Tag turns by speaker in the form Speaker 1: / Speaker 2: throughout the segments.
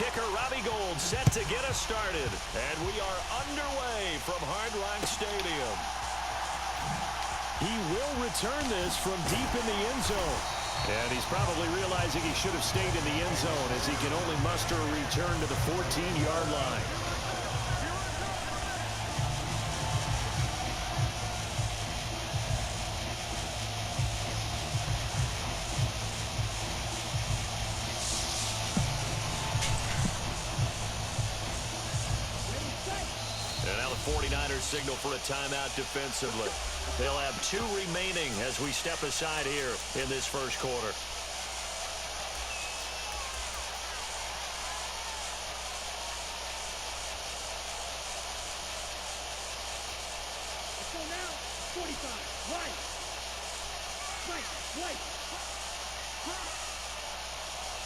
Speaker 1: kicker Robbie Gould set to get us started. And we are underway from Hard Rock Stadium.
Speaker 2: He will return this from deep in the end zone.
Speaker 1: And he's probably realizing he should have stayed in the end zone as he can only muster a return to the 14-yard line. And now the 49ers signal for a timeout defensively. They'll have 2 remaining as we step aside here in this first quarter.
Speaker 3: Let's go now. 45. Right.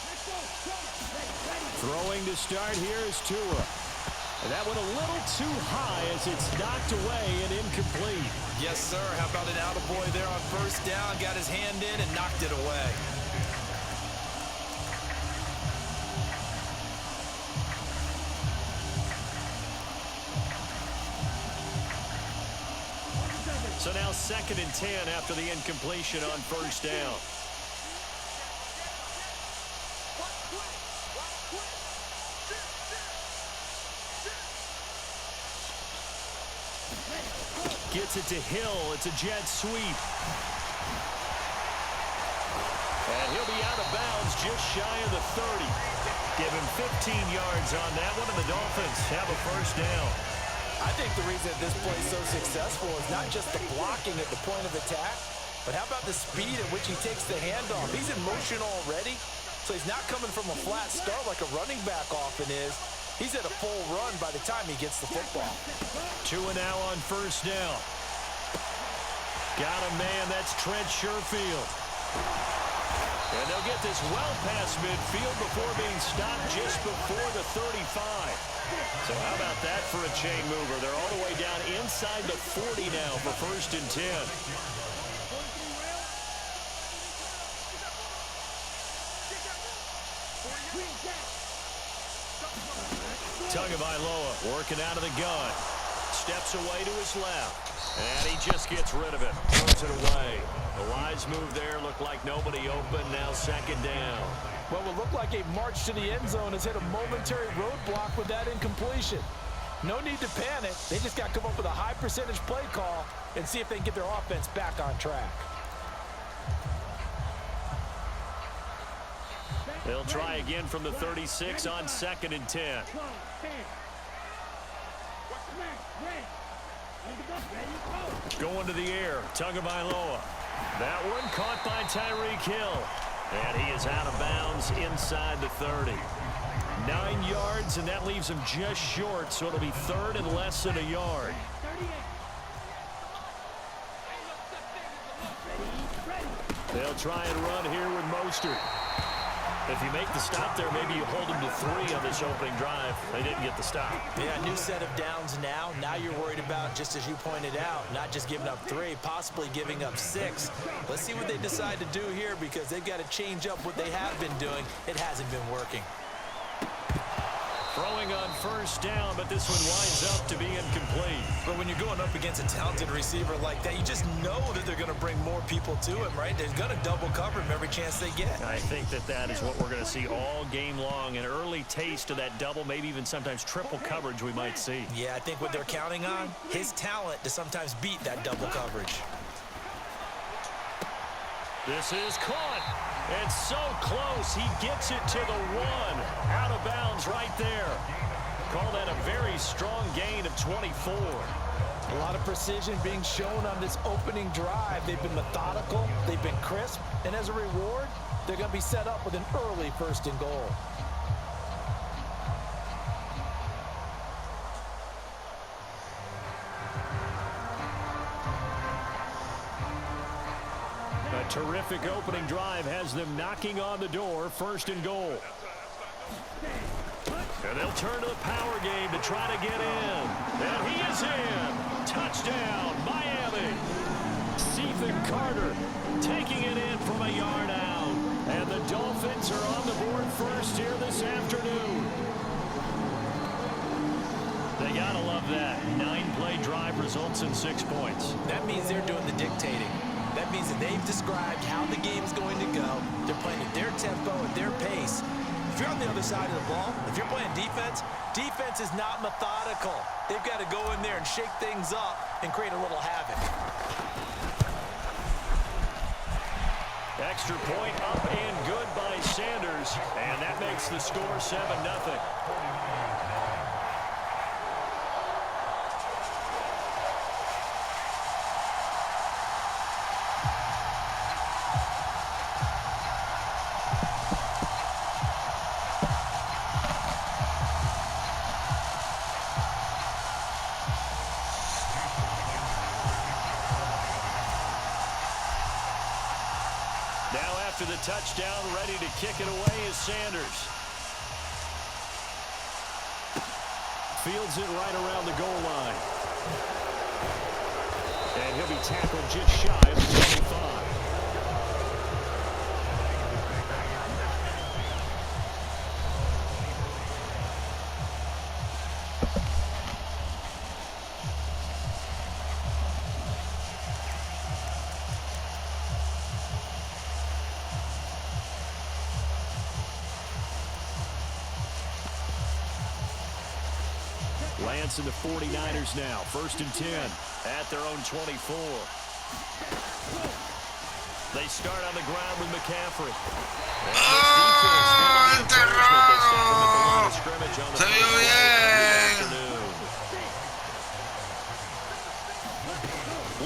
Speaker 3: Let's go. Ready.
Speaker 2: Throwing to start here is Tua. And that went a little too high as it's knocked away and incomplete.
Speaker 4: Yes, sir. How about an attaboy there on first down? Got his hand in and knocked it away.
Speaker 1: So now 2nd and 10 after the incompletion on first down. Gets it to Hill. It's a jet sweep. And he'll be out of bounds just shy of the 30. Give him 15 yards on that one, and the Dolphins have a first down.
Speaker 4: I think the reason that this play is so successful is not just the blocking at the point of attack, but how about the speed at which he takes the handoff? He's in motion already, so he's not coming from a flat start like a running back often is. He's at a full run by the time he gets the football.
Speaker 1: 2 and now on first down. Got a man, that's Trent Sherfield. And they'll get this well past midfield before being stopped just before the 35. So how about that for a chain mover? They're all the way down inside the 40 now for 1st and 10. Tagovailoa working out of the gun. Steps away to his left. And he just gets rid of it. Throws it away. The wise move there. Looked like nobody open. Now 2nd down.
Speaker 4: Well, it looked like a march to the end zone has hit a momentary roadblock with that incompletion. No need to panic. They just got to come up with a high percentage play call and see if they can get their offense back on track.
Speaker 1: They'll try again from the 36 on 2nd and 10. Going to the air, Tagovailoa. That one caught by Tyreek Hill. And he is out of bounds inside the 30. 9 yards, and that leaves him just short, so it'll be 3rd and less than a yard. They'll try and run here with Mostert. If you make the stop there, maybe you hold them to 3 on this opening drive. They didn't get the stop.
Speaker 4: Yeah, new set of downs now. Now you're worried about, just as you pointed out, not just giving up 3, possibly giving up 6. Let's see what they decide to do here because they've got to change up what they have been doing. It hasn't been working.
Speaker 1: Throwing on first down, but this one winds up to be incomplete.
Speaker 4: But when you're going up against a talented receiver like that, you just know that they're going to bring more people to him, right? They're going to double cover him every chance they get.
Speaker 1: I think that is what we're going to see all game long. An early taste of that double, maybe even sometimes triple coverage we might see.
Speaker 4: Yeah, I think what they're counting on, his talent to sometimes beat that double coverage.
Speaker 1: This is caught. And so close. He gets it to the 1. Out of bounds right there. Call that a very strong gain of 24.
Speaker 4: A lot of precision being shown on this opening drive. They've been methodical. They've been crisp. And as a reward, they're going to be set up with an early 1st and goal.
Speaker 1: A terrific opening drive has them knocking on the door. 1st and goal. And they'll turn to the power game to try to get in. And he is in. Touchdown, Miami. Ethan Carter taking it in from a yard out. And the Dolphins are on the board
Speaker 2: first here this afternoon. They gotta love that. 9-play drive results in 6 points.
Speaker 4: That means they're doing the dictating. That means that they've described how the game's going to go. They're playing at their tempo, at their pace. If you're on the other side of the ball, if you're playing defense, defense is not methodical. They've got to go in there and shake things up and create a little havoc.
Speaker 2: Extra point up and good by Sanders. And that makes the score 7-0. After the touchdown, ready to kick it away is Sanders. Fields it right around the goal line. And he'll be tackled just shy of the 25. Lance and the 49ers now. 1st and 10 at their own 24. They start on the ground with McCaffrey.
Speaker 5: Se vio bien.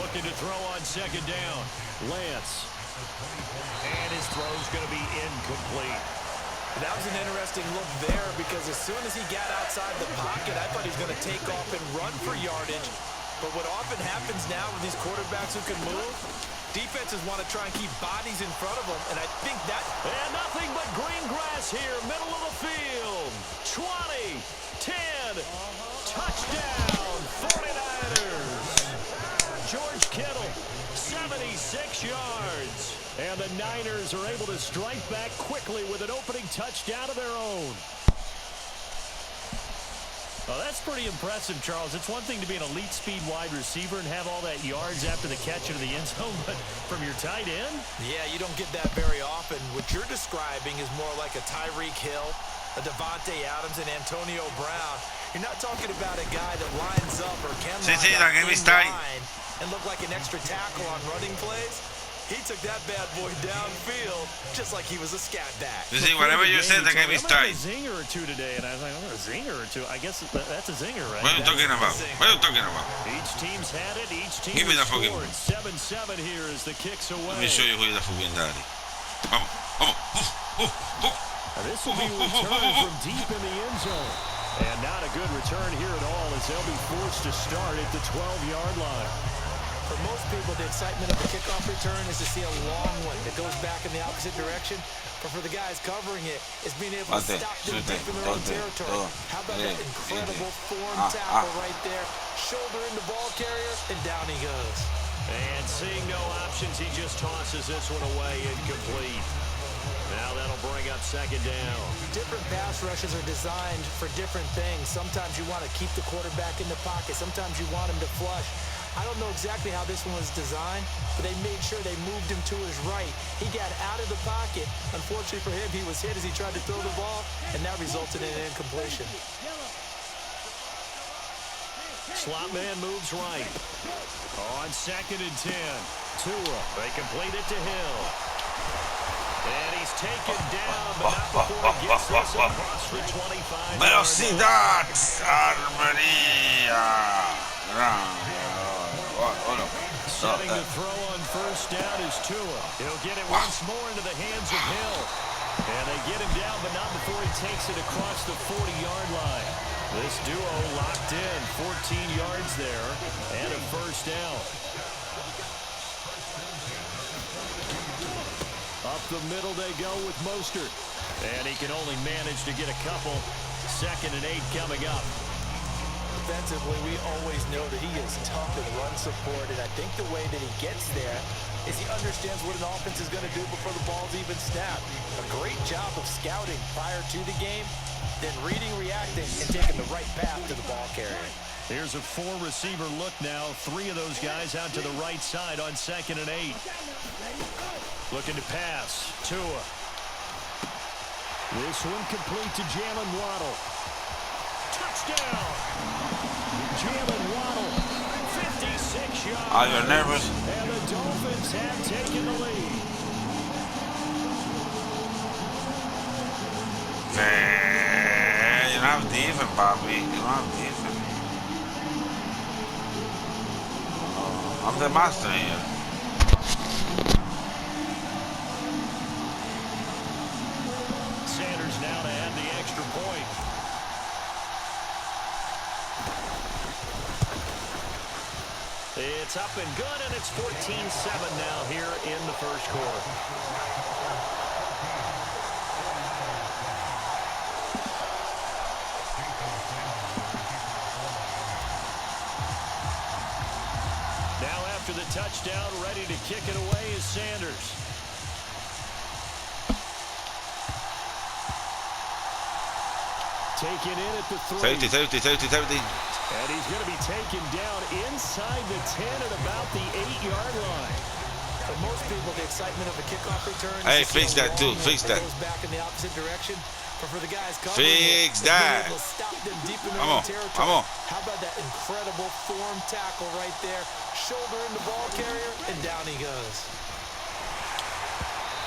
Speaker 2: Looking to throw on 2nd down. Lance. And his throw's going to be incomplete.
Speaker 4: That was an interesting look there because as soon as he got outside the pocket, I thought he was going to take off and run for yardage. But what often happens now with these quarterbacks who can move, defenses want to try and keep bodies in front of them, and I think that...
Speaker 2: And nothing but green grass here, middle of the field. 20, 10, touchdown, 49ers. George Kittle, 76 yards. And the Niners are able to strike back quickly with an opening touchdown of their own. Well, that's pretty impressive, Charles. It's one thing to be an elite speed wide receiver and have all that yards after the catch into the end zone, but from your tight end?
Speaker 4: Yeah, you don't get that very often. What you're describing is more like a Tyreek Hill, a Devontae Adams, and Antonio Brown. You're not talking about a guy that lines up or can line and look like an extra tackle on running plays. He took that bad boy downfield just like he was a scat back.
Speaker 5: You see, whatever you said, the game is tight.
Speaker 2: A zinger or two today, and I was like, oh, a zinger or two. I guess that's a zinger, right?
Speaker 5: What are you talking about? What are you talking about?
Speaker 2: Each team's had it. Each team
Speaker 5: Give me the
Speaker 2: scored.
Speaker 5: fucking...
Speaker 2: 7-7 here as the kicks away.
Speaker 5: Let me show you who is the fucking daddy. Vamos, vamos.
Speaker 2: Now this will be a return from deep in the end zone. And not a good return here at all as they'll be forced to start at the 12-yard line.
Speaker 4: For most people, the excitement of the kickoff return is to see a long one that goes back in the opposite direction. But for the guys covering it, it's being able to stop them deep in their own territory. How about that incredible form tackle right there? Shoulder in the ball carrier, and down he goes.
Speaker 2: And seeing no options, he just tosses this one away, incomplete. Now that'll bring up 2nd down.
Speaker 4: Different pass rushes are designed for different things. Sometimes you want to keep the quarterback in the pocket. Sometimes you want him to flush. I don't know exactly how this one was designed, but they made sure they moved him to his right. He got out of the pocket. Unfortunately for him, he was hit as he tried to throw the ball, and that resulted in an incompletion.
Speaker 2: Slot man moves right. On 2nd and 10. Tua. They complete it to Hill. And he's taken down, but not before he gets this across the 25.
Speaker 5: Velocidad, armería.
Speaker 2: Setting the throw on 1st down is Tua. He'll get it once more into the hands of Hill. And they get him down, but not before he takes it across the 40-yard line. This duo locked in, 14 yards there, and a 1st down. Up the middle they go with Mostert. And he can only manage to get a couple. 2nd and 8 coming up.
Speaker 4: defensively, we always know that he is tough in run support, and I think the way that he gets there is he understands what an offense is going to do before the ball's even snapped. A great job of scouting prior to the game, then reading, reacting, and taking the right path to the ball carrier.
Speaker 2: Here's a 4-receiver look now. 3 of those guys out to the right side on 2nd and 8. Looking to pass. Tua. This one complete to Jalen Waddle. Touchdown! Jalen Waddle, 56 yards.
Speaker 5: Are you nervous?
Speaker 2: And the Dolphins have taken the lead.
Speaker 5: Man, you don't have defense, Bobby. You don't have defense. I'm the master here.
Speaker 2: Sanders now to add the extra point. It's up and good, and it's 14-7 now here in the first quarter. Now after the touchdown, ready to kick it away is Sanders. Taken in at the 3.
Speaker 5: Safety.
Speaker 2: And he's going to be taken down inside the 10 at about the 8-yard line.
Speaker 4: For most people, the excitement of a kickoff return.
Speaker 5: Hey, fix that too. Fix that.
Speaker 4: Goes back in the opposite direction. But for the guys
Speaker 5: Fix that.
Speaker 4: Stop them deep in their
Speaker 5: Come on.
Speaker 4: territory.
Speaker 5: Come on.
Speaker 4: How about that incredible form tackle right there? Shoulder in the ball carrier, and down he goes.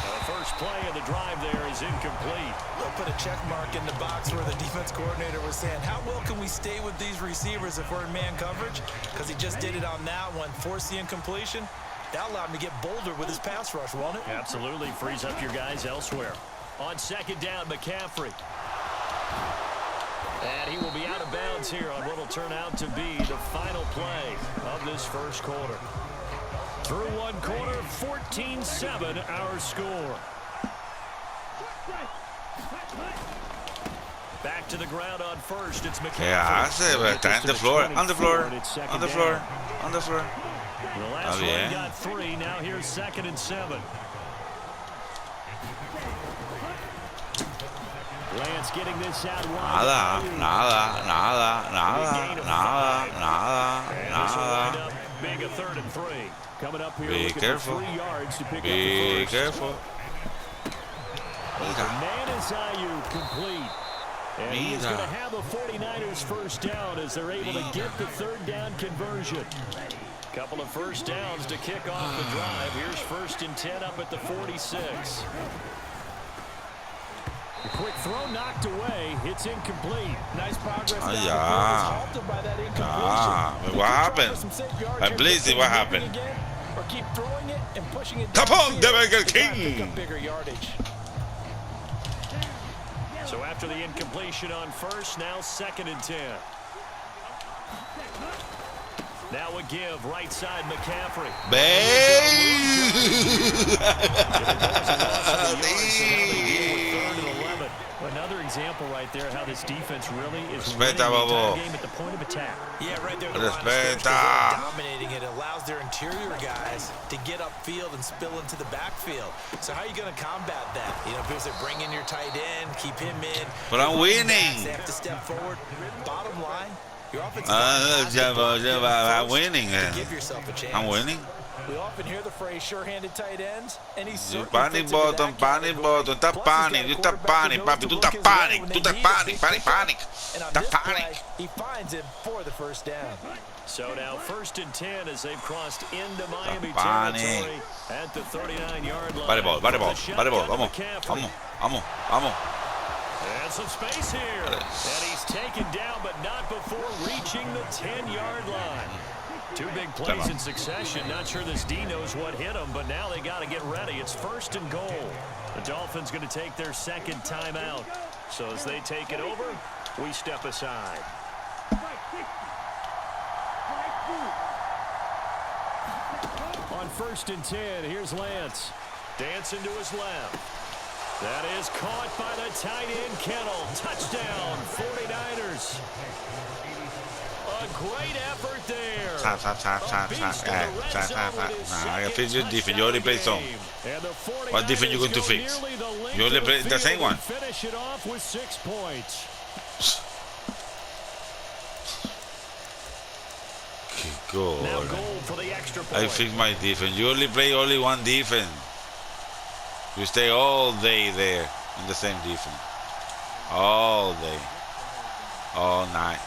Speaker 2: The first play of the drive there is incomplete.
Speaker 4: They'll put a check mark in the box where the defense coordinator was saying, how well can we stay with these receivers if we're in man coverage? Because he just did it on that one, forced the incompletion. That allowed him to get bolder with his pass rush, won't it?
Speaker 2: Absolutely. Frees up your guys elsewhere. On 2nd down, McCaffrey. And he will be out of bounds here on what will turn out to be the final play of this first quarter. Through one quarter, 14-7 our score. Back to the ground on first. It's McCaffrey.
Speaker 5: Yeah, I say, but on the floor.
Speaker 2: The last one got 3. Now here's 2nd and 7. Lance getting this out wide. Nada. Being a 3rd and 3. Coming up here,
Speaker 5: be careful.
Speaker 2: 3 yards to pick up
Speaker 5: Be
Speaker 2: the first.
Speaker 5: careful.
Speaker 2: Manazayu complete. And he is going to have a 49ers first down as they're able to get the 3rd down conversion. Couple of first downs to kick off the drive. Here's 1st and 10 up at the 46. A quick throw knocked away. It's incomplete. Nice progress. Halted by that incompletion.
Speaker 5: What happened? I'm blazing. What happened?
Speaker 4: Or keep throwing it and pushing it.
Speaker 5: Come on, Devin King.
Speaker 4: Bigger yardage.
Speaker 2: So after the incompletion on first, now 2nd and 10. Now a give, right side McCaffrey. Another example right there how this defense really is winning the entire game at the point of attack.
Speaker 4: Yeah, right there. The dominating it allows their interior guys to get upfield and spill into the backfield. So how are you going to combat that? You know, because they bring in your tight end, keep him in.
Speaker 5: But I'm winning.
Speaker 4: They have to step forward. Bottom line, your offense
Speaker 5: I'm winning.
Speaker 4: Give yourself a chance.
Speaker 5: I'm winning.
Speaker 4: We often hear the phrase sure-handed tight ends, and he's certainly
Speaker 5: panic button, panic, papi,
Speaker 4: he finds him for the first down.
Speaker 2: So now 1st and 10 as they've crossed into Miami territory at the 39-yard line.
Speaker 5: Body ball, vamos.
Speaker 2: And some space here. And he's taken down, but not before reaching the 10-yard line. 2 big plays in succession. Not sure this D knows what hit him, but now they got to get ready. It's 1st and goal. The Dolphins going to take their 2nd timeout. So as they take it over, we step aside. On 1st and 10, here's Lance. Dancing to his left. That is caught by the tight end, Kittle. Touchdown, 49ers. a great effort there.
Speaker 5: I can fix your defense. You already played some. What defense you going to fix? You only play the same one.
Speaker 2: Finish it off with 6 points.
Speaker 5: Good.
Speaker 2: Now goal for the extra point.
Speaker 5: I fix my defense. You only play one defense. You stay all day there in the same defense. All day. All night.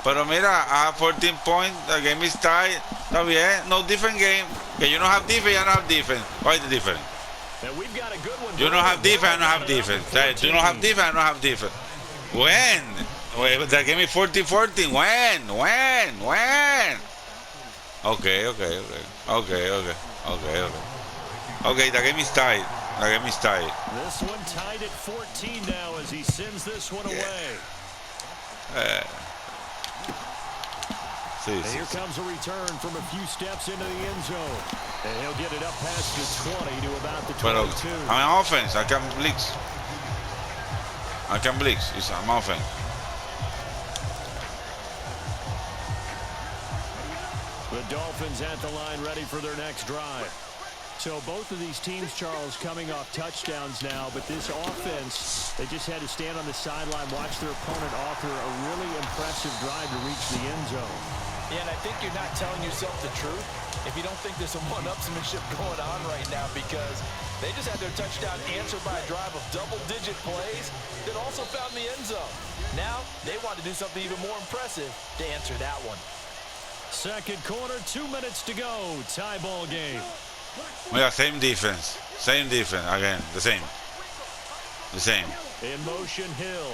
Speaker 5: Pero mira, I have 14 points. The game is tied. Está bien. No different game. Okay, you don't have defense, I don't have defense. Why is the difference?
Speaker 2: And we've got a good one.
Speaker 5: You don't have defense, I don't have defense. You don't have defense, I don't have defense. When? Wait, the game is 14-14. When? Okay. Okay, the game is tied.
Speaker 2: This one tied at 14 now as he sends this one away. Here comes a return from a few steps into the end zone. And he'll get it up past the 20 to about the 22.
Speaker 5: I'm on offense. I can blitz. I'm offense.
Speaker 2: The Dolphins at the line ready for their next drive. So both of these teams, Charles, coming off touchdowns now, but this offense, they just had to stand on the sideline, watch their opponent author a really impressive drive to reach the end zone.
Speaker 4: Yeah, and I think you're not telling yourself the truth if you don't think there's some one-upsmanship going on right now, because they just had their touchdown answered by a drive of double-digit plays that also found the end zone. Now, they want to do something even more impressive to answer that one.
Speaker 2: Second quarter, 2 minutes to go. Tie ball game.
Speaker 5: Yeah, same defense. Again, the same.
Speaker 2: In motion, Hill.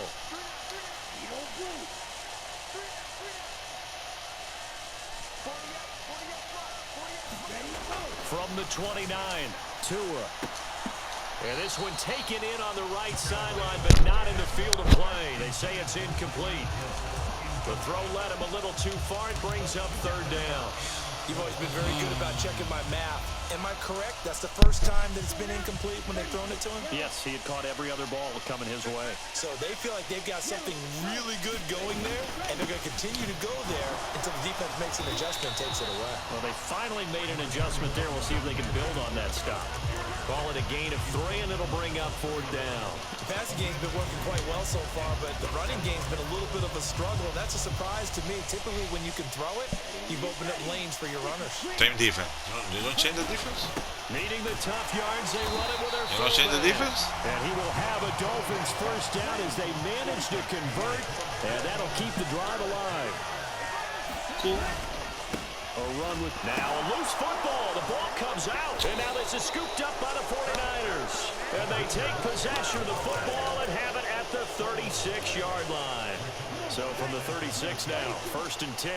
Speaker 2: From the 29, Tua. And this one taken in on the right sideline, but not in the field of play. They say it's incomplete. The throw led him a little too far. It brings up third down.
Speaker 4: You've always been very good about checking my math. Am I correct? That's the first time that it's been incomplete when they've thrown it to him?
Speaker 2: Yes, he had caught every other ball coming his way.
Speaker 4: So they feel like they've got something really good going there, and they're going to continue to go there until the defense makes an adjustment and takes it away.
Speaker 2: Well, they finally made an adjustment there. We'll see if they can build on that stuff. Call it a gain of 3, and it'll bring up fourth down.
Speaker 4: The passing game's been working quite well so far, but the running game's been a little bit of a struggle. That's a surprise to me. Typically, when you can throw it, you've opened up lanes for your runners.
Speaker 5: Same defense. You don't change the defense?
Speaker 2: Needing the tough yards, they run it with their
Speaker 5: You don't change the defense?
Speaker 2: And he will have a Dolphins first down as they manage to convert, and that'll keep the drive alive.
Speaker 5: Cool.
Speaker 2: A run with now a loose football. The ball comes out, and now this is scooped up by the 49ers. And they take possession of the football and have it at the 36-yard line. So from the 36 now, 1st and 10.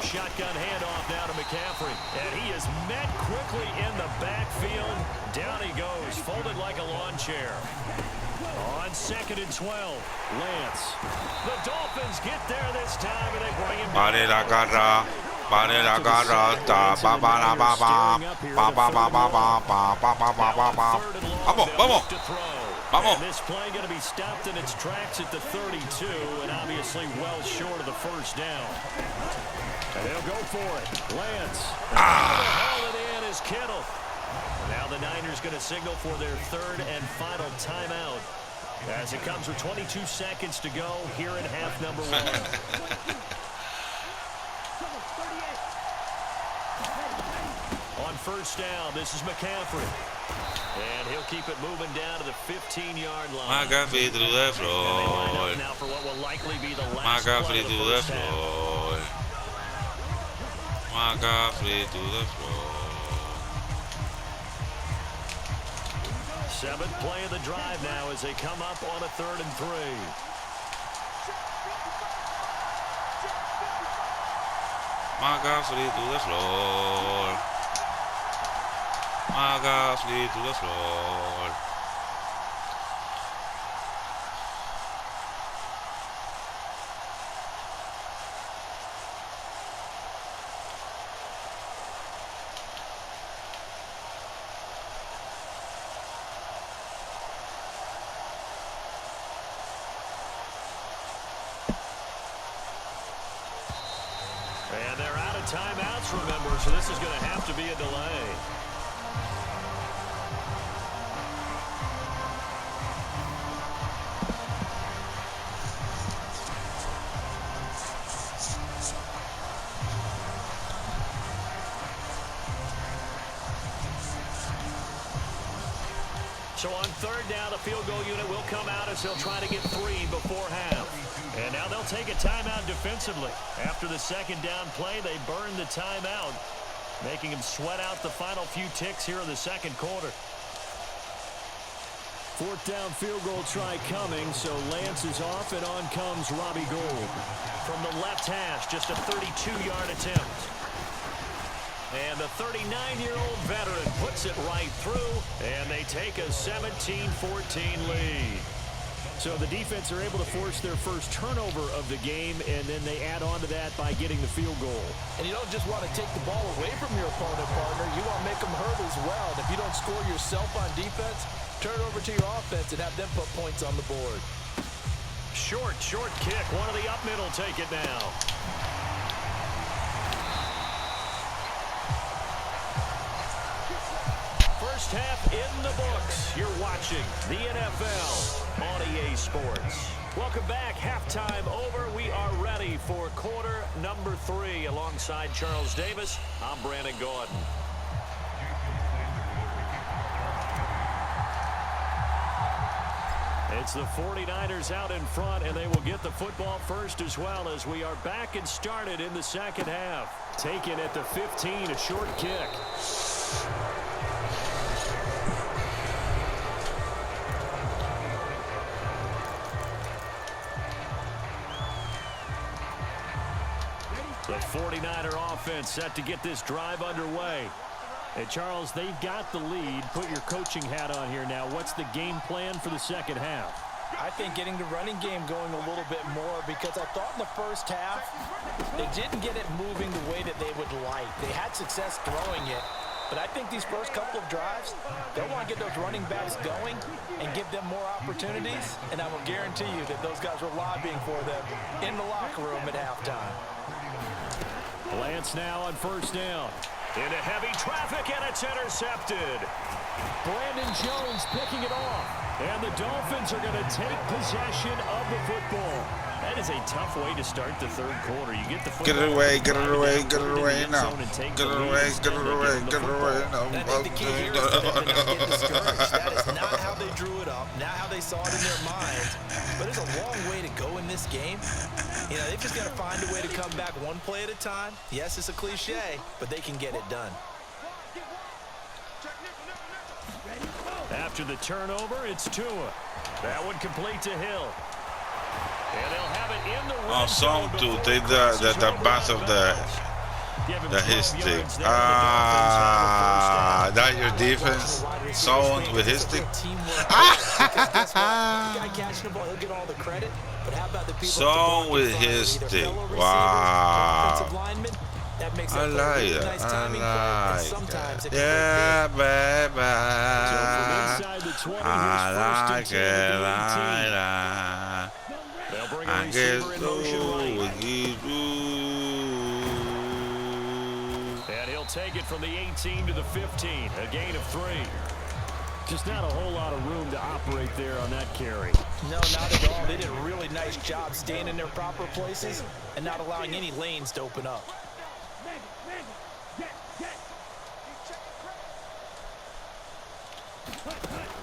Speaker 2: Shotgun handoff now to McCaffrey. And he is met quickly in the backfield. Down he goes, folded like a lawn chair. On 2nd and 12, Lance. The Dolphins get there this time, and they bring him back.
Speaker 5: Vamos.
Speaker 2: And this play going to be stopped in its tracks at the 32, and obviously well short of the first down. And they'll go for it. Lance. Haul it in is Kittle. Now the Niners going to signal for their 3rd and final timeout as it comes with 22 seconds to go here in half number 1. On first down, this is McCaffrey. And he'll keep it moving down to the 15-yard line.
Speaker 5: McCaffrey to the floor.
Speaker 2: Now for what will likely be the last play of the first half.
Speaker 5: McCaffrey to the floor.
Speaker 2: 7th play of the drive now as they come up on a 3rd and 3.
Speaker 5: McCaffrey to the floor. McCaffrey to the floor.
Speaker 2: And they're out of timeouts, remember, so this is going to have to be a delay. So on third down, the field goal unit will come out as they'll try to get 3 before half. And now they'll take a timeout defensively. After the second down play, they burn the timeout, making them sweat out the final few ticks here in the second quarter. Fourth down field goal try coming, so Lance is off, and on comes Robbie Gould. From the left hash, just a 32-yard attempt. And the 39-year-old veteran puts it right through, and they take a 17-14 lead. So the defense are able to force their first turnover of the game, and then they add on to that by getting the field goal.
Speaker 4: And you don't just want to take the ball away from your opponent, partner. You want to make them hurt as well. And if you don't score yourself on defense, turn it over to your offense and have them put points on the board.
Speaker 2: Short kick. One of the up middle take it now. First half in the books. You're watching the NFL on EA Sports. Welcome back. Halftime over. We are ready for quarter number 3. Alongside Charles Davis, I'm Brandon Gordon. It's the 49ers out in front, and they will get the football first as well as we are back and started in the second half. Taken at the 15, a short kick. The 49er offense set to get this drive underway. And Charles, they've got the lead. Put your coaching hat on here now. What's the game plan for the second half?
Speaker 4: I think getting the running game going a little bit more, because I thought in the first half they didn't get it moving the way that they would like. They had success throwing it, but I think these first couple of drives, they'll want to get those running backs going and give them more opportunities, and I will guarantee you that those guys were lobbying for them in the locker room at halftime.
Speaker 2: Lance now on first down. Into heavy traffic, and it's intercepted. Brandon Jones picking it off. And the Dolphins are going to take possession of the football. That is a tough way to start the third quarter. You get the football.
Speaker 5: Get it away, get it away, get it away now. Get it away, get it away, get it away now.
Speaker 4: I think the key here is that they're not getting discouraged. That is not how they drew it up, not how they saw it in their minds. But there's a long way to go in this game. You know, they've just got to find a way to come back one play at a time. Yes, it's a cliche, but they can get it done.
Speaker 2: After the turnover, it's Tua. That one complete to Hill. And they'll have it in the red
Speaker 5: Some
Speaker 2: zone
Speaker 5: to
Speaker 2: before
Speaker 5: take the back of the his stick. That your defense. Someone with his stick. Someone with his stick. Wow. I like it. I like it. Yeah, baby. I like it. I guess
Speaker 2: and he'll take it from the 18 to the 15. A gain of 3. Just not a whole lot of room to operate there on that carry.
Speaker 4: No, not at all. They did a really nice job staying in their proper places and not allowing any lanes to open up.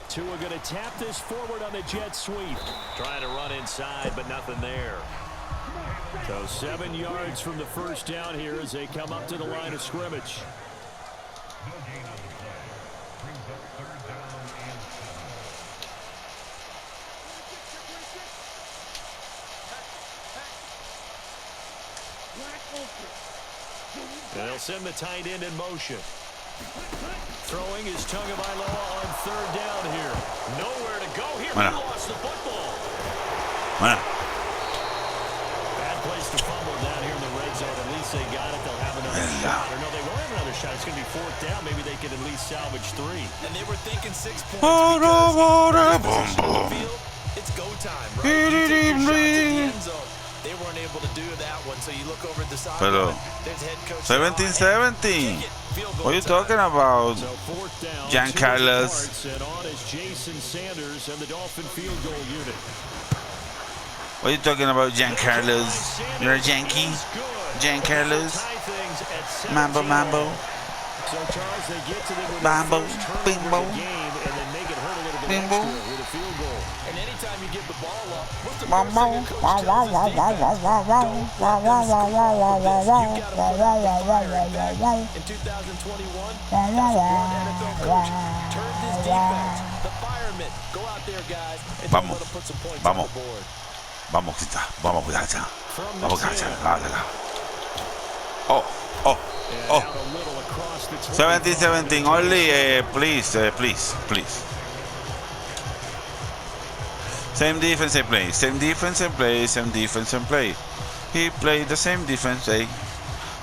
Speaker 2: Tua going to tap this forward on the jet sweep. Trying to run inside, but nothing there. So 7 yards from the first down here as they come up to the line of scrimmage. They'll send the tight end in motion. Throwing is Tagovailoa on third down here. Nowhere to go here. He lost the football. Bad place to fumble down here in the red zone. At least they got it. They'll have another shot. Or no, they won't have another shot. It's going to be fourth down. Maybe they could at least salvage 3.
Speaker 4: And they were thinking 6 points because it's go time, right? You take your shots at the end zone. They weren't able able to do that one. So you look over at the
Speaker 5: Pero
Speaker 4: sideline. There's head coach.
Speaker 5: 17-17. What are you talking about,
Speaker 1: So fourth down,
Speaker 5: Giancarlo?
Speaker 1: and on is Jason Sanders and the Dolphin field goal unit.
Speaker 5: What are you talking about, Giancarlo? You're a Yankee? Giancarlo? Mambo, mambo.
Speaker 1: So Charles, they get to the
Speaker 5: Mambo, bimbo,
Speaker 1: game and then make it hurt a little bit
Speaker 5: bimbo.
Speaker 1: extra with a field goal.
Speaker 4: And anytime you give the ball up, what's the first
Speaker 5: Mambo,
Speaker 4: thing a coach
Speaker 5: wow, wow,
Speaker 4: tells his
Speaker 5: wow, wow, wow, wow,
Speaker 4: defense?
Speaker 5: wow, wow, wow, wow, wow, wow, wow,
Speaker 4: You gotta put out the fire. In fact, in 2021, that's one NFL coach turned his defense. The firemen, go out there, guys, and don't let them put some points on the board.
Speaker 5: Vamos, quita. Vamos, muchacha. Vamos, muchacha. Oh, oh, oh. 17-17. Only, please. Same defense and play. Same defense and play. Same defense and play. He played the same defense, and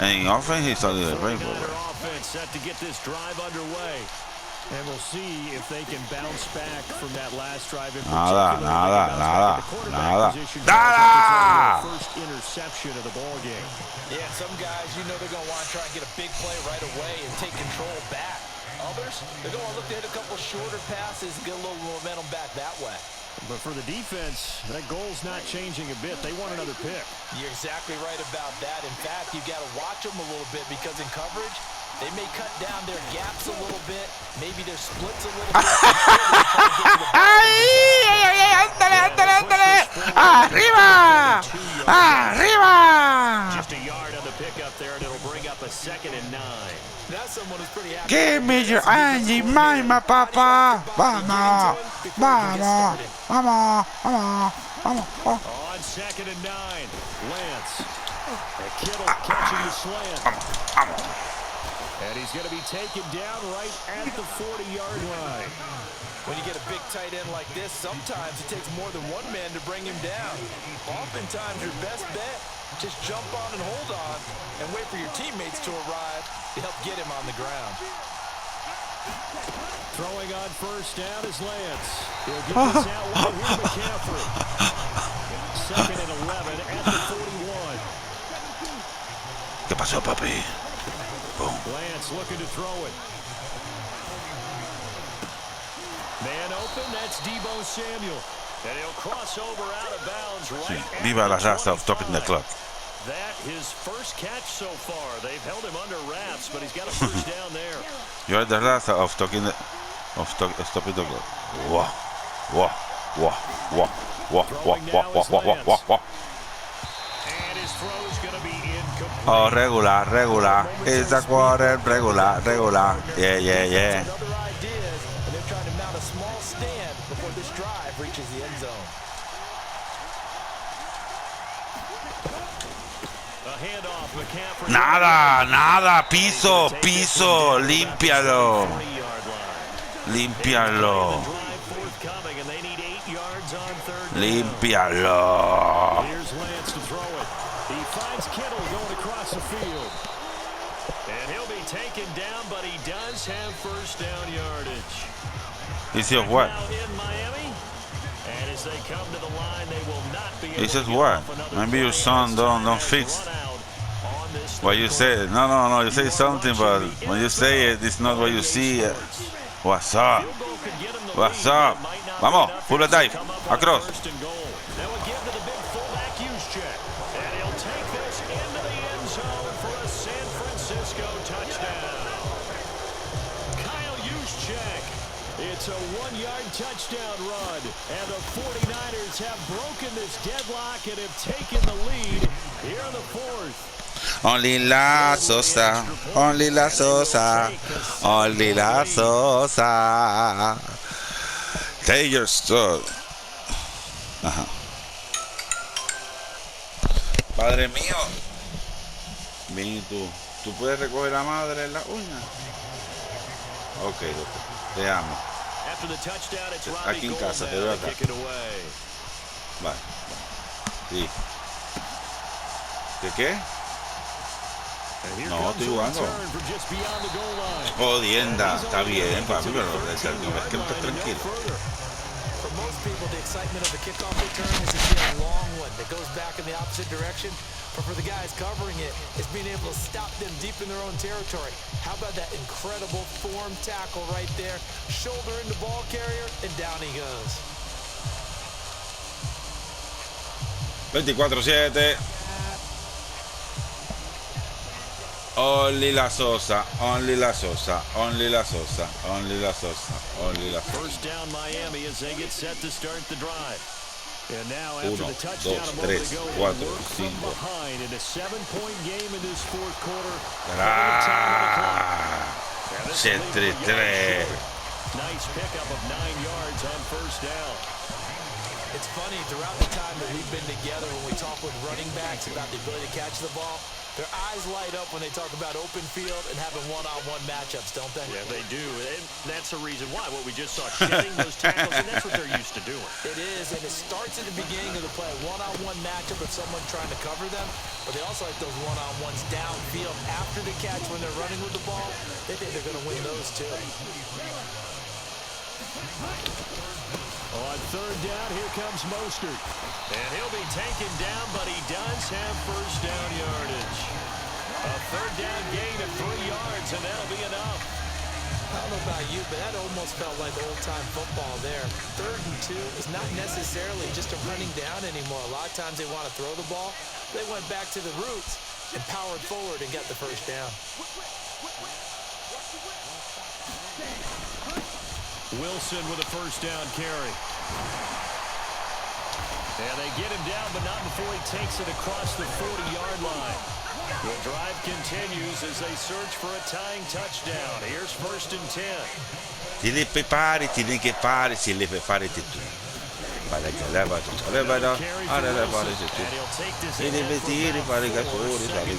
Speaker 5: in offense, he started the rainbow.
Speaker 1: Offense set to get this drive underway. And we'll see if they can bounce back from that last drive.
Speaker 5: Nada.
Speaker 1: First interception of the ball game.
Speaker 4: Yeah, some guys, you know they're going to want to try and get a big play right away and take control back. Others, they're going to look to hit a couple shorter passes, get a little momentum back that way.
Speaker 1: But for the defense, that goal's not changing a bit. They want another pick.
Speaker 4: You're exactly right about that. In fact, you've got to watch them a little bit because in coverage, they may cut down their gaps a little bit, maybe their splits a little bit.
Speaker 5: Arriba!
Speaker 1: Just a yard on the pickup there, and it'll bring up a 2nd and 9.
Speaker 4: That's someone who's pretty happy.
Speaker 5: Give me your Angie, mama, papa. Vamos.
Speaker 1: On 2nd and 9, Lance. And Kittle catching the slant. And he's going to be taken down right at the 40-yard line.
Speaker 4: When you get a big tight end like this, sometimes it takes more than one man to bring him down. Oftentimes, your best bet, just jump on and hold on and wait for your teammates to arrive to help get him on the ground.
Speaker 1: Throwing on first down is Lance. He'll get this out wide. Here's McCaffrey. 2nd and 11 at the 41.
Speaker 5: ¿Qué pasó, papi? Boom.
Speaker 1: Lance looking to throw it. Man open, that's Deebo Samuel. And he'll cross over out of bounds right at
Speaker 5: Viva la
Speaker 1: the
Speaker 5: raza of
Speaker 1: 25.
Speaker 5: stopping the clock.
Speaker 1: That his first catch so far. They've held him under wraps, but he's got a first down there.
Speaker 5: You are the raza of stopping the clock. Wow.
Speaker 1: And his throw's going to be incomplete.
Speaker 5: Oh, regular. It's a quarter, regular. Yeah.
Speaker 4: Other ideas, and they're trying to mount a small stand before this drive reaches the end zone.
Speaker 1: A handoff, McCaffrey.
Speaker 5: Nada, piso, límpialo. Límpialo.
Speaker 1: Here's Lance to throw it. He finds Kittle going across the field. And he'll be taken down, but he does have first down yardage.
Speaker 5: He says what?
Speaker 1: Now in Miami. And as they come to the line, they will not be able
Speaker 5: He says
Speaker 1: to get
Speaker 5: what?
Speaker 1: off another
Speaker 5: Maybe your
Speaker 1: play
Speaker 5: son
Speaker 1: as
Speaker 5: don't
Speaker 1: time
Speaker 5: fix
Speaker 1: has run out on this
Speaker 5: what you
Speaker 1: third
Speaker 5: say. No, you say something, but when you say it, it's not what you see. What's up? What's up? Vamos, full dive, across.
Speaker 1: First and goal. Now we'll give to the big fullback Juszczyk. And he'll take this into the end zone for a San Francisco touchdown. Kyle Juszczyk. It's a 1-yard touchdown run. And the 49ers have broken this deadlock and have taken the lead here in the fourth.
Speaker 5: Only la Sosa. Take your stuff. Ajá. Padre mío. Ven tú puedes recoger a madre en la uña. Ok, doctor. Te amo.
Speaker 1: After the touchdown, it's
Speaker 5: Aquí en casa, te veo acá.
Speaker 1: kick it away.
Speaker 5: Vale. Sí. ¿De qué? No, estoy jugando. Jodienda, está bien, papi, pero es que no estés tranquilo.
Speaker 4: For most people, the excitement of the kickoff return is to see a long one that goes back and the opposite direction. But for the guys covering it, it's being able to stop them deep in their own territory. How about that incredible form tackle right there? Shoulder into ball carrier, and down he goes.
Speaker 5: 24-7. Only la Sosa, only la Sosa, only la Sosa, only la Sosa, only la Sosa.
Speaker 2: First down Miami as they get set to start the drive. And now after
Speaker 5: 1,
Speaker 2: the touchdown
Speaker 5: 2,
Speaker 2: a moment
Speaker 5: 3,
Speaker 2: ago,
Speaker 5: 4,
Speaker 2: they work from
Speaker 5: 5.
Speaker 2: behind in a 7-point game in this fourth quarter.
Speaker 5: C'è 3-3.
Speaker 2: Nice pickup of 9 yards on first down.
Speaker 4: It's funny, throughout the time that we've been together, when we talk with running backs about the ability to catch the ball, their eyes light up when they talk about open field and having one-on-one matchups, don't they?
Speaker 2: Yeah, they do. And that's the reason why. What we just saw, shedding those tackles, and that's what they're used to doing.
Speaker 4: It is, and it starts at the beginning of the play. One-on-one matchup with someone trying to cover them, but they also like those one-on-ones downfield after the catch when they're running with the ball. They think they're going to win those too.
Speaker 2: On third down, here comes Mostert. And he'll be taken down, but he does have first down yardage. A third down gain of 3 yards, and that'll be enough.
Speaker 4: I don't know about you, but that almost felt like old-time football there. 3rd and 2 is not necessarily just a running down anymore. A lot of times they want to throw the ball. They went back to the roots and powered forward and got the first down.
Speaker 2: Wilson with a first down carry. And they get him down, but not before he takes it across the 40-yard line. The drive continues as they search for a tying touchdown. Here's first and 10.
Speaker 5: Ti li prepari tu. Guarda che leva tutto, leva da, leva tutto. E deve tiri, fare i castori, rigari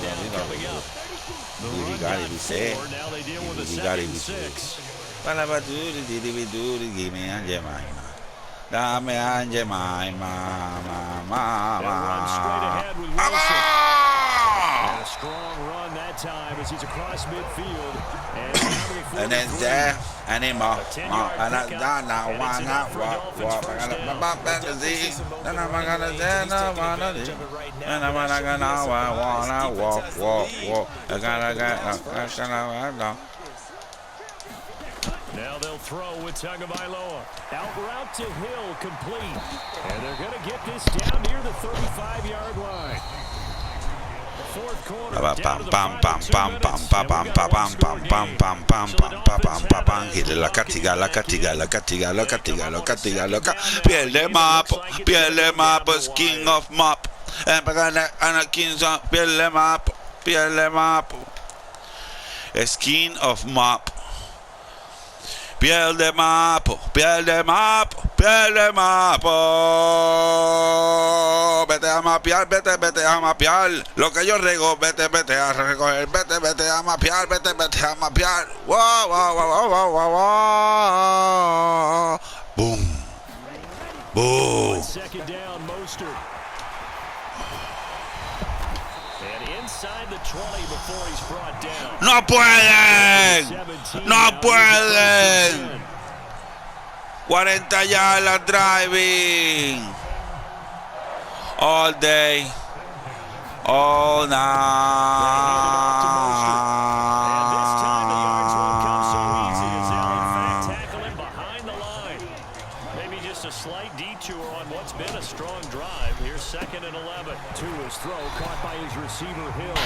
Speaker 5: di sé, rigari di sé. Guarda duri, gimme ange mai. Dame ange mai,
Speaker 2: And a strong run that time as he's across midfield.
Speaker 5: And then there, anymore. And
Speaker 2: now they'll throw with Tagovailoa. Out route to Hill, complete. And they're going to get this down near the 35-yard line. Fourth quarter, down to the final 2 minutes.
Speaker 5: la pierde map, king of map. Pierde map. Skin of map. Pierde map. Vete a mapear, vete a mapear. Lo que yo rego, vete a recoger, vete a mapear, vete a mapear. Wow. Boom.
Speaker 2: Second down, Mostert. And inside the 20 before he's brought down.
Speaker 5: No pueden. 40 yardas driving. All day. All night.
Speaker 2: And this time the yards won't come so easy as they'll in fact tackle him behind the line. Maybe just a slight detour on what's been a strong drive. Here's 2nd and 11. To his throw, caught by his receiver Hill.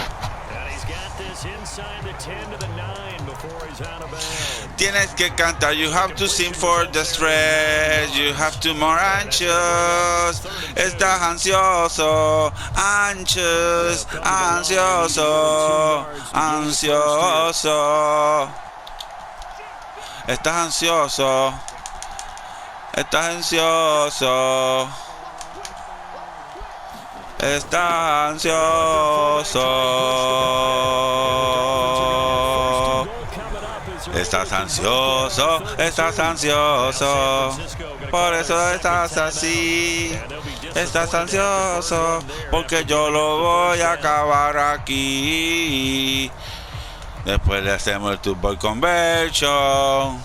Speaker 2: And he's got this inside the 10 to the 9 before he's out of bounds.
Speaker 5: Tienes que cantar, you have to sing for the stress, you have to more anxious. Estás ansioso. Estás ansioso. Estás ansioso, por eso estás así. Estás ansioso, porque yo lo voy a acabar aquí. Después le hacemos el two-point conversion.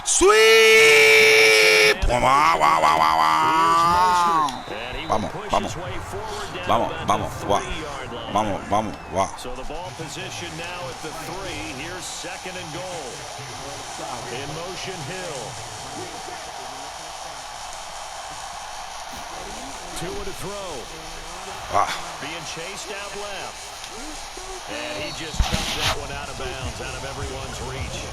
Speaker 5: Sweet. Vamos, vamos. Vamos, vamos, guau. Vamos, vamos, guau.
Speaker 2: So the ball position now at the 3. Here's second and goal. In motion, Hill. 2 to throw. Being chased out left. And he just chucked that one out of bounds, out of everyone's reach.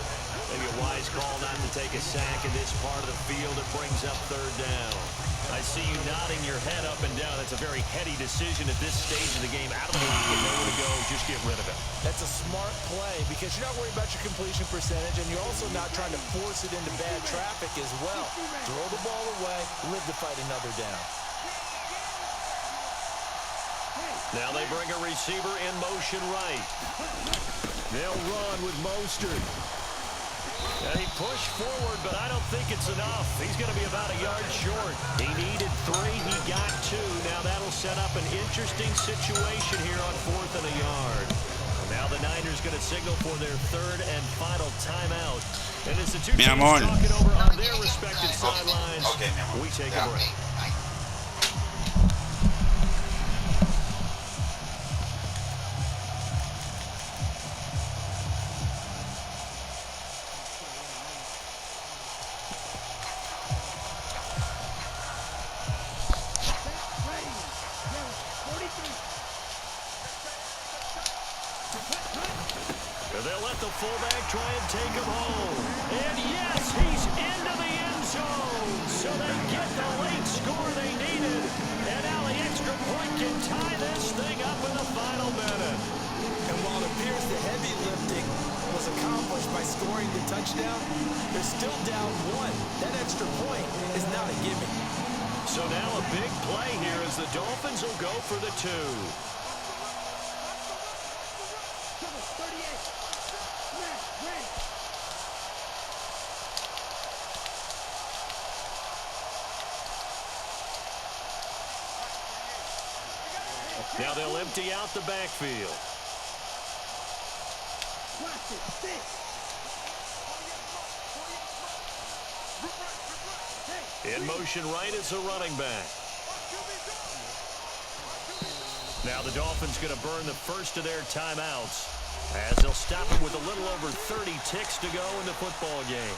Speaker 2: Maybe a wise call not to take a sack in this part of the field. It brings up third down. I see you nodding your head up and down. That's a very heady decision at this stage of the game. Out of the league, nowhere to go. Just get rid of it.
Speaker 4: That's a smart play because you're not worried about your completion percentage, and you're also not trying to force it into bad traffic as well. Throw the ball away, live to fight another down.
Speaker 2: Now they bring a receiver in motion right. They'll run with Mostert. And he pushed forward, but I don't think it's enough. He's going to be about a yard short. He needed 3. He got 2. Now that'll set up an interesting situation here on 4th and a yard. Now the Niners going to signal for their 3rd and final timeout. And as the two teams talking over on their respective sidelines, we take a break. They'll let the fullback try and take him home. And yes, he's into the end zone. So they get the late score they needed. And now the extra point can tie this thing up in the final minute.
Speaker 4: And while it appears the heavy lifting was accomplished by scoring the touchdown, they're still down 1. That extra point is not a gimme.
Speaker 2: So now a big play here as the Dolphins will go for the 2. Now they'll empty out the backfield. In motion right is a running back. Now the Dolphins going to burn the first of their timeouts as they'll stop it with a little over 30 ticks to go in the football game.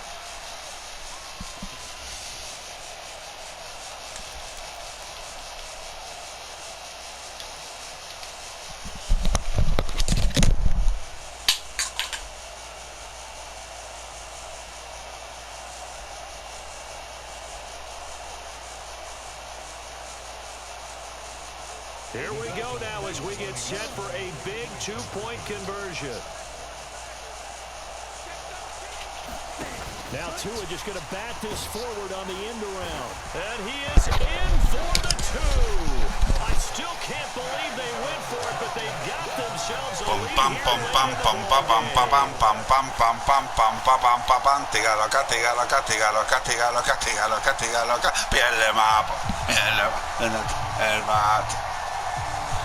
Speaker 2: Here we go now as we get set for a big 2-point conversion. Now Tua just going to bat this forward on the end around. And he is in for the 2. I still can't believe they went for it, but they got themselves a lead here.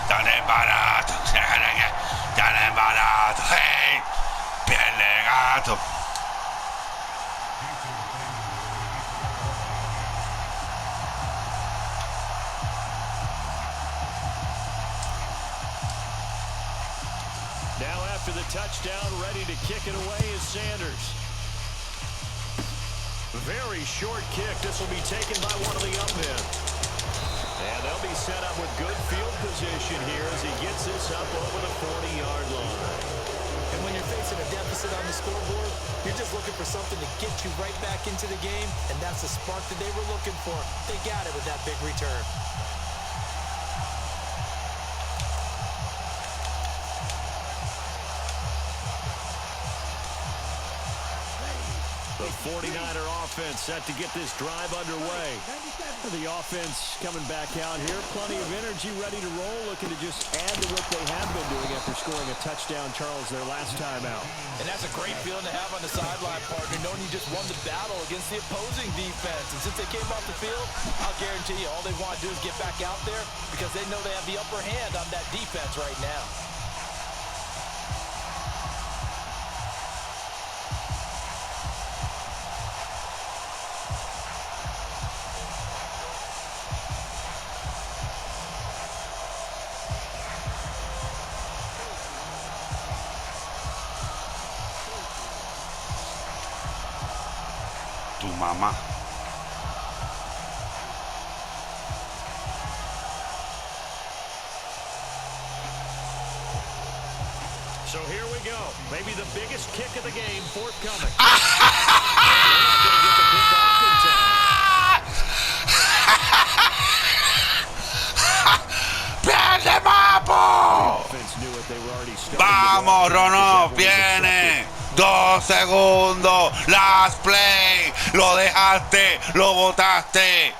Speaker 5: Dale barato, dale barato, hey, piel gato.
Speaker 2: Now after the touchdown, ready to kick it away is Sanders. Very short kick. This will be taken by one of the up men. And they'll be set up with good field position here as he gets this up over the 40-yard line.
Speaker 4: And when you're facing a deficit on the scoreboard, you're just looking for something to get you right back into the game, and that's the spark that they were looking for. They got it with that big return.
Speaker 2: The 49er offense set to get this drive underway. The offense coming back out here. Plenty of energy, ready to roll, looking to just add to what they have been doing after scoring a touchdown, Charles, their last time out.
Speaker 4: And that's a great feeling to have on the sideline, partner, knowing you just won the battle against the opposing defense. And since they came off the field, I'll guarantee you all they want to do is get back out there because they know they have the upper hand on that defense right now.
Speaker 5: Tu mamá.
Speaker 2: So here we go. Maybe the biggest kick of the game forthcoming. They're not going to get the kick off in time.
Speaker 5: ¡Pierde, Mapo!
Speaker 2: Offense knew it. They were already starting to
Speaker 5: Vamos,
Speaker 2: walk
Speaker 5: Rono,
Speaker 2: because everyone was
Speaker 5: viene. 2 segundos. Last play. Lo dejaste, lo botaste.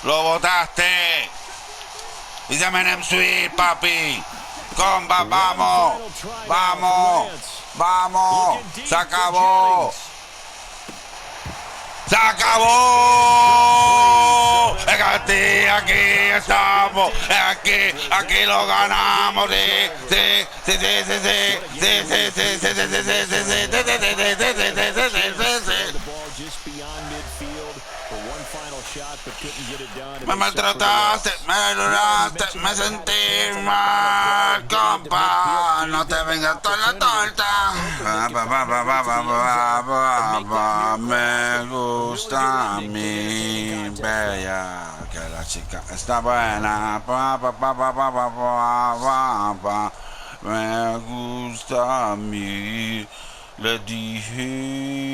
Speaker 5: Lo botaste. Y se Menem Sweet, papi. Comba, vamos. Vamos. Vamos. Se acabó. ¡Se acabó! Aquí estamos. Aquí lo ganamos. Me maltrataste, me lograste, me sentí mal, compa. No te vengas con la torta. Me gusta mi bella, que la chica está buena. Me gusta mi, le dije.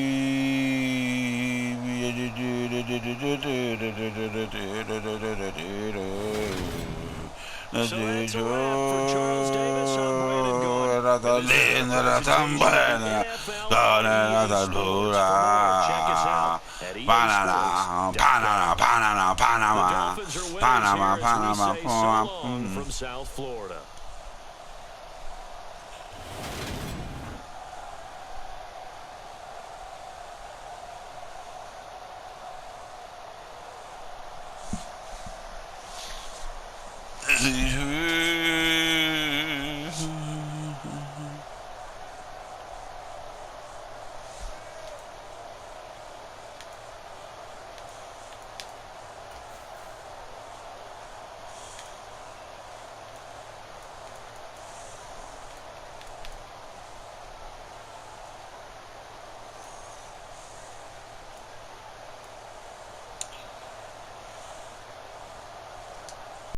Speaker 5: Era tan linda, era tan buena, era tan dura. Panama, Panama, Panama, Panama, Panama, Panama,
Speaker 2: from South Florida.